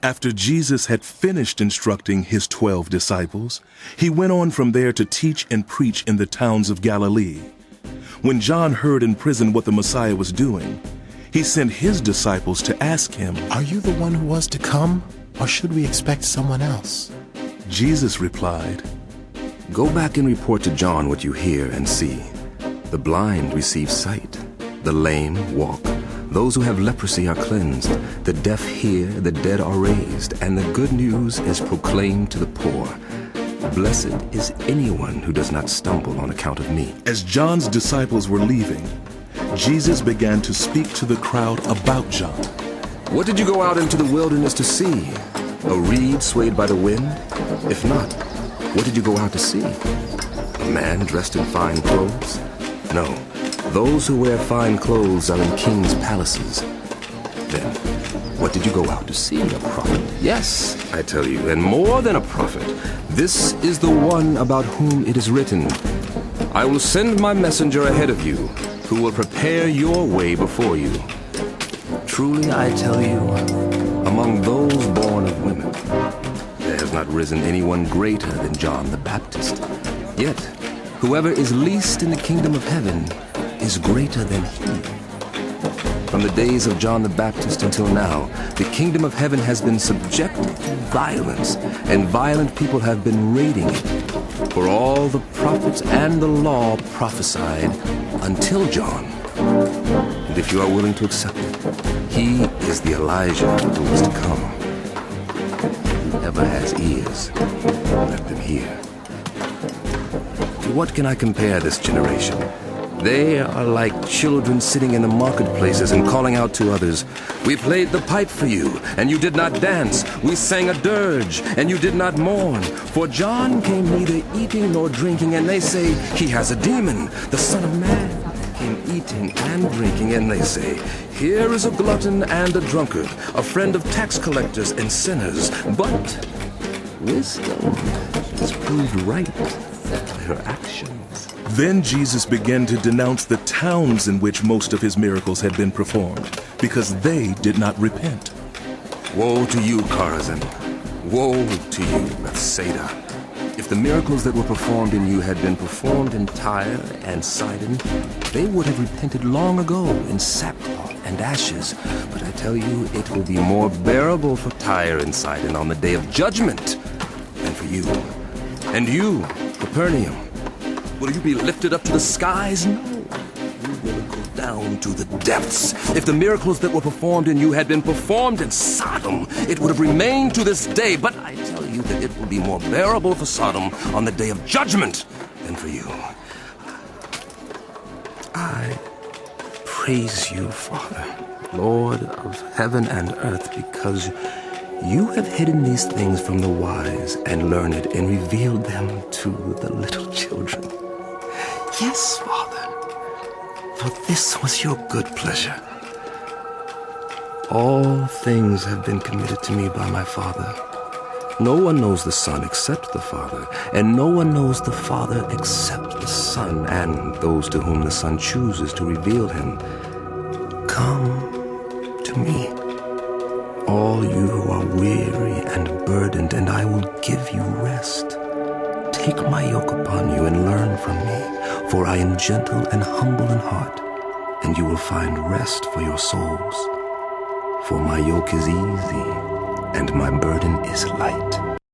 After Jesus had finished instructing his 12 disciples, he went on from there to teach and preach in the towns of Galilee. When John heard in prison what the Messiah was doing, he sent his disciples to ask him, "Are you the one who was to come, or should we expect someone else?" Jesus replied, Go back and report to John what you hear and see. The blind receive sight, the lame walk, those who have leprosy are cleansed, the deaf hear, the dead are raised, and the good news is proclaimed to the poor. Blessed is anyone who does not stumble on account of me. As John's disciples were leaving, Jesus began to speak to the crowd about John. What did you go out into the wilderness to see? A reed swayed by the wind? If not, what did you go out to see? A man dressed in fine clothes? No, those who wear fine clothes are in kings' palaces. Then, what did you go out to see? A prophet? Yes, I tell you, and more than a prophet. This is the one about whom it is written, I will send my messenger ahead of you, who will prepare your way before you. Truly I tell you, among those born of women, there has not risen anyone greater than John the Baptist. Yet, whoever is least in the kingdom of heaven is greater than he. From the days of John the Baptist until now, the kingdom of heaven has been subjected to violence, and violent people have been raiding it. For all the prophets and the law prophesied until John. And if you are willing to accept it, he is the Eli'jah who is to come. Whoever has ears, let them hear. To what can I compare this generation? They are like children sitting in the marketplaces and calling out to others, We played the pipe for you, and you did not dance. We sang a dirge, and you did not mourn. For John came neither eating nor drinking, and they say, He has a demon. The Son of Man came eating and drinking, and they say, Here is a glutton and a drunkard, a friend of tax collectors and sinners. But wisdom is proved right by her actions. Then Jesus began to denounce the towns in which most of his miracles had been performed, because they did not repent. Woe to you, Chorazin! Woe to you, Bethsaida! If the miracles that were performed in you had been performed in Tyre and Sidon, they would have repented long ago in sackcloth and ashes. But I tell you, it will be more bearable for Tyre and Sidon on the day of judgment than for you. And you, Capernaum, will you be lifted up to the skies? No, you will go down to the depths. If the miracles that were performed in you had been performed in Sodom, it would have remained to this day. But I tell you that it will be more bearable for Sodom on the day of judgment than for you. I praise you, Father, Lord of heaven and earth, because you have hidden these things from the wise and learned and revealed them to the little children. Yes, Father, for this was your good pleasure. All things have been committed to me by my Father. No one knows the Son except the Father, and no one knows the Father except the Son, and those to whom the Son chooses to reveal him. Come to me, all you who are weary and burdened, and I will give you rest. Take my yoke upon you and learn from me, for I am gentle and humble in heart, and you will find rest for your souls. For my yoke is easy, and my burden is light.